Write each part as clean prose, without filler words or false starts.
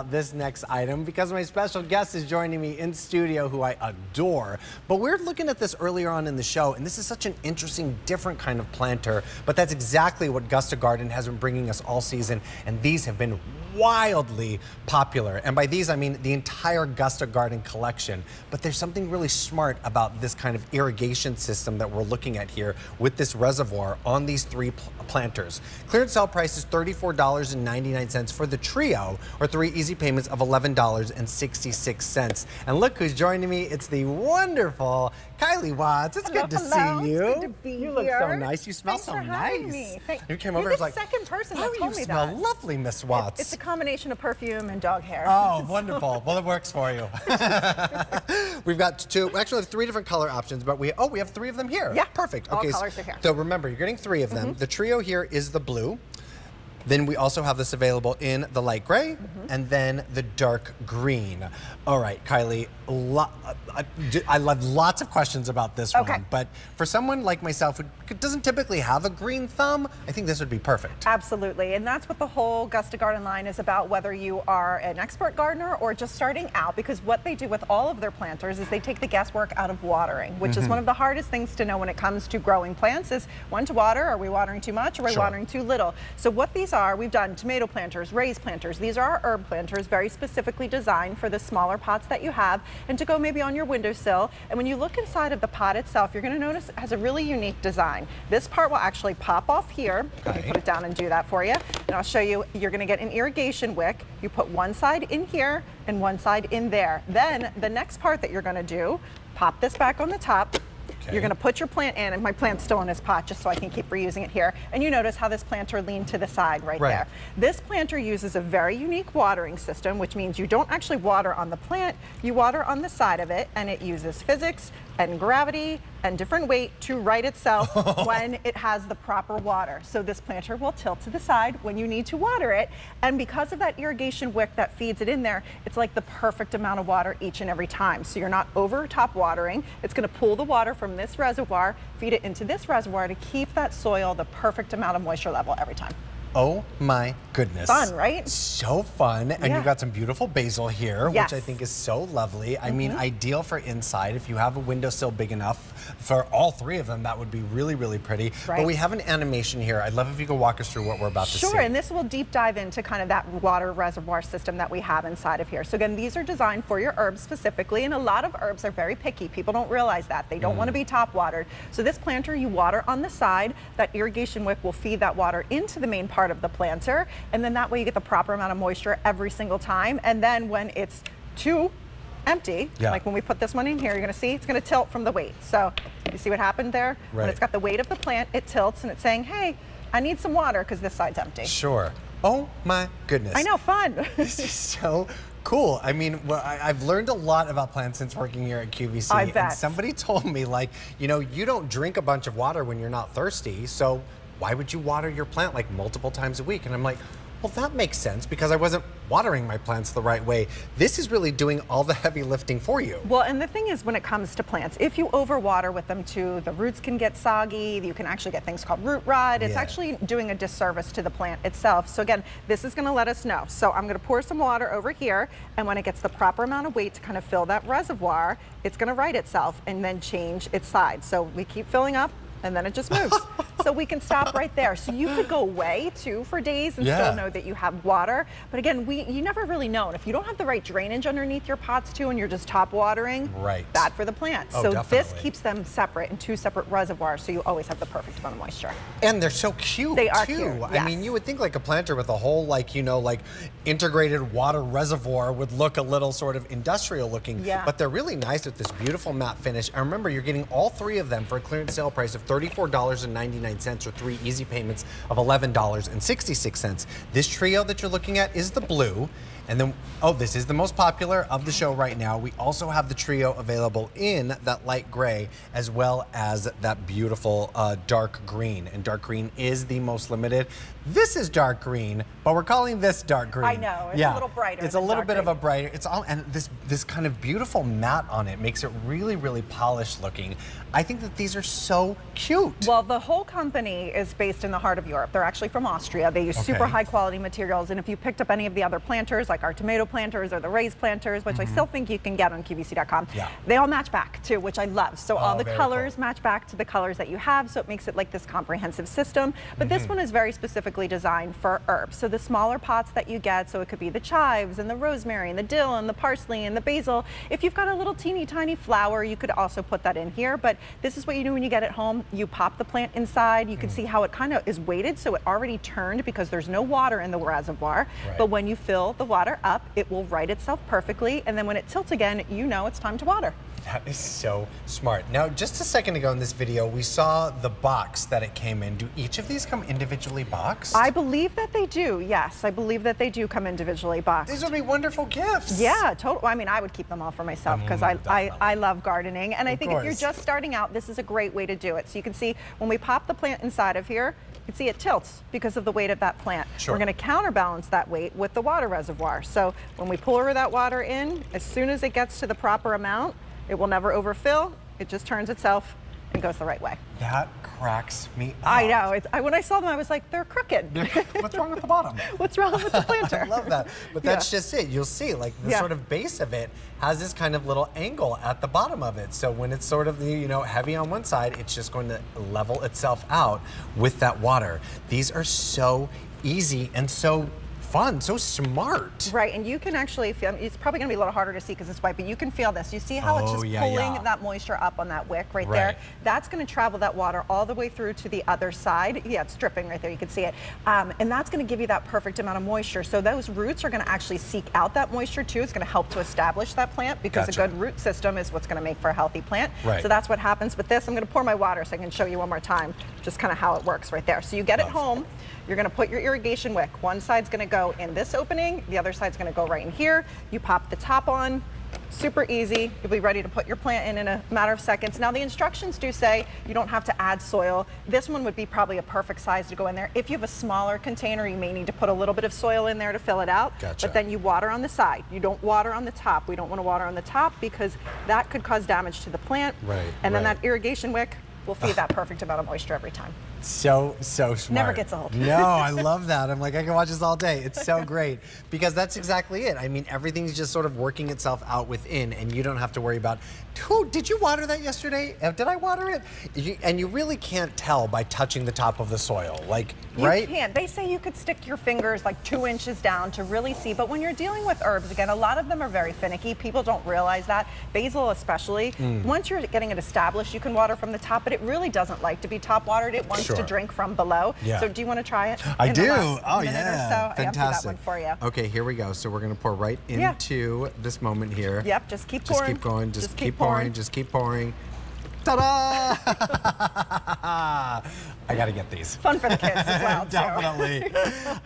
This next item because my special guest is joining me in studio who I adore. But we're looking at this earlier on in the show, and this is such an interesting, different kind of planter, but that's exactly what Gusta Garden has been bringing us all season, and these have been wildly popular. And by these, I mean the entire Gusta Garden collection. But there's something really smart about this kind of irrigation system that we're looking at here with this reservoir on these three planters. Clearance sale price is $34.99 for the trio, or 3 easy payments of $11.66. And look who's joining me. It's the wonderful Kylie Watts. It's good to see you. It's good to be you look so nice. You smell Thanks so for having nice. Me. You came over You're and was the like, second person that told me you smell that. lovely, Miss Watts. It's a combination of perfume and dog hair. Oh, wonderful. Well, it works for you. We've got two, actually we have 3 different color options, but we have 3 of them here. Yeah. Perfect. All Okay, colors are here. So remember, you're getting 3 of them. The trio here is the blue. Then we also have this available in the light gray and then the dark green. All right, Kylie, I love lots of questions about this one, but for someone like myself who doesn't typically have a green thumb, I think this would be perfect. Absolutely, and that's what the whole Gusta Garden line is about, whether you are an expert gardener or just starting out, because what they do with all of their planters is they take the guesswork out of watering, which is one of the hardest things to know when it comes to growing plants is when to water. Are we watering too much? Or are we watering too little? So what these are, we've done tomato planters, raised planters. These are our herb planters, very specifically designed for the smaller pots that you have and to go maybe on your windowsill. And when you look inside of the pot itself, you're going to notice it has a really unique design. This part will actually pop off here. Let me put it down and do that for you. And I'll show you, you're going to get an irrigation wick. You put one side in here and one side in there. Then the next part that you're going to do, pop this back on the top. You're going to put your plant in, and my plant's still in this pot just so I can keep reusing it here. And you notice how this planter leaned to the side right there. This planter uses a very unique watering system, which means you don't actually water on the plant, you water on the side of it, and it uses physics and gravity and different weight to right itself when it has the proper water. So this planter will tilt to the side when you need to water it, and because of that irrigation wick that feeds it in there, it's like the perfect amount of water each and every time. So you're not over top watering. It's going to pull the water from this reservoir, feed it into this reservoir to keep that soil the perfect amount of moisture level every time. Oh my goodness. Fun, right? So fun. And you've got some beautiful basil here, which I think is so lovely. I mean, ideal for inside. If you have a windowsill big enough for all 3 of them, that would be really, really pretty. But we have an animation here. I'd love if you could walk us through what we're about to see. Sure, and this will deep dive into kind of that water reservoir system that we have inside of here. So again, these are designed for your herbs specifically, and a lot of herbs are very picky. People don't realize that. They don't want to be top watered. So this planter, you water on the side. That irrigation wick will feed that water into the main part of the planter, and then that way you get the proper amount of moisture every single time. And then when it's too empty, like when we put this one in here, you're going to see it's going to tilt from the weight. So you see what happened there? When it's got the weight of the plant, it tilts and it's saying, hey, I need some water because this side's empty. Sure. Oh my goodness. I know, fun. This is so cool. I mean, I've learned a lot about plants since working here at QVC. I bet. And somebody told me, like, you know, you don't drink a bunch of water when you're not thirsty, so why would you water your plant like multiple times a week? And I'm like, well, that makes sense because I wasn't watering my plants the right way. This is really doing all the heavy lifting for you. Well, and the thing is, when it comes to plants, if you overwater with them too, the roots can get soggy. You can actually get things called root rot. It's actually doing a disservice to the plant itself. So again, this is going to let us know. So I'm going to pour some water over here, and when it gets the proper amount of weight to kind of fill that reservoir, it's going to right itself and then change its side. So we keep filling up, and then it just moves. So we can stop right there. So you could go away too for days and still know that you have water. But again, you never really know. And if you don't have the right drainage underneath your pots too, and you're just top watering, bad for the plants. So this keeps them separate in 2 separate reservoirs, so you always have the perfect amount of moisture. And they're so cute. They are too. cute. I mean, you would think like a planter with a whole, like, you know, like integrated water reservoir would look a little sort of industrial looking. But they're really nice with this beautiful matte finish. And remember, you're getting all 3 of them for a clearance sale price of $34.99 or 3 easy payments of $11.66. This trio that you're looking at is the blue. And then, this is the most popular of the show right now. We also have the trio available in that light gray as well as that beautiful dark green. And dark green is the most limited. This is dark green, but we're calling this dark green. I know, it's a little brighter. It's a little bit of a brighter. It's all, and this kind of beautiful matte on it makes it really, really polished looking. I think that these are so cute. Well, the whole company is based in the heart of Europe. They're actually from Austria. They use super high quality materials, and if you picked up any of the other planters like like our tomato planters or the raised planters, which I still think you can get on QVC.com. Yeah. They all match back too, which I love. So all the very colors cool. match back to the colors that you have, so it makes it like this comprehensive system. But this one is very specifically designed for herbs. So the smaller pots that you get, so it could be the chives and the rosemary and the dill and the parsley and the basil. If you've got a little teeny tiny flower, you could also put that in here. But this is what you do when you get it home. You pop the plant inside. You can see how it kind of is weighted, so it already turned because there's no water in the reservoir. Right. But when you fill the water up, it will right itself perfectly. And then when it tilts again, you know it's time to water. That is so smart. Now, just a second ago in this video, we saw the box that it came in. Do each of these come individually boxed? I believe that they do, yes. I believe that they do come individually boxed. These would be wonderful gifts. Yeah, totally. I mean, I would keep them all for myself because I love gardening. And I think if you're just starting out, this is a great way to do it. So you can see when we pop the plant inside of here, you can see it tilts because of the weight of that plant. Sure. We're going to counterbalance that weight with the water reservoir. So when we pour that water in, as soon as it gets to the proper amount, it will never overfill. It just turns itself and goes the right way. That cracks me up. I know. When I saw them, I was like, they're crooked. What's wrong with the bottom? What's wrong with the planter? I love that. But that's just it. You'll see, like, the sort of base of it has this kind of little angle at the bottom of it. So when it's sort of, heavy on one side, it's just going to level itself out with that water. These are so easy and so fun, so smart. Right, and you can actually feel, it's probably gonna be a little harder to see because it's white, but you can feel this. You see how it's just pulling that moisture up on that wick right there? That's gonna travel that water all the way through to the other side. Yeah, it's dripping right there, you can see it. And that's gonna give you that perfect amount of moisture. So those roots are gonna actually seek out that moisture too. It's gonna help to establish that plant because a good root system is what's gonna make for a healthy plant. So that's what happens with this. I'm gonna pour my water so I can show you one more time, just kind of how it works right there. So you get it home, you're gonna put your irrigation wick. One side's gonna go in this opening, the other side's gonna go right in here. You pop the top on, super easy. You'll be ready to put your plant in a matter of seconds. Now the instructions do say you don't have to add soil. This one would be probably a perfect size to go in there. If you have a smaller container, you may need to put a little bit of soil in there to fill it out. But then you water on the side. You don't water on the top. We don't wanna water on the top because that could cause damage to the plant. And then that irrigation wick will feed that perfect amount of moisture every time. So smart. Never gets old. No, I love that. I'm like, I can watch this all day. It's so great because that's exactly it. I mean, everything's just sort of working itself out within and you don't have to worry about, did you water that yesterday? Did I water it? And you really can't tell by touching the top of the soil, like, right? You can't. They say you could stick your fingers like 2 inches down to really see, but when you're dealing with herbs, again, a lot of them are very finicky. People don't realize that. Basil especially. Once you're getting it established, you can water from the top, but it really doesn't like to be top watered. It wants to drink from below. So do you want to try it? I do. Oh yeah. So fantastic. I emptied that one for you. Okay, here we go. So we're going to pour right into this moment here. Yep, just keep pouring. Just keep going. Just keep pouring. Just keep pouring. Ta-da! I gotta get these. Fun for the kids as well. Definitely.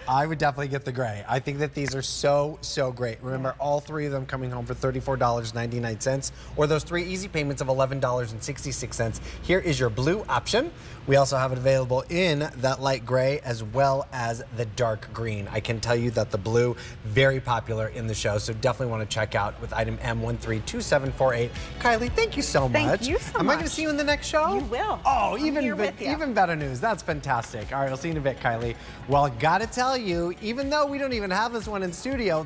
I would definitely get the gray. I think that these are so great. Remember, all three of them coming home for $34.99, or those 3 easy payments of $11.66. Here is your blue option. We also have it available in that light gray as well as the dark green. I can tell you that the blue, very popular in the show, so definitely want to check out with item M132748. Kylie, thank you so much. Thank you so much. Am I going to see you in the next show? You will. Oh, I'm here with you. even better news. That's fantastic. All right, I'll see you in a bit, Kylie. Well, gotta tell you, even though we don't even have this one in studio,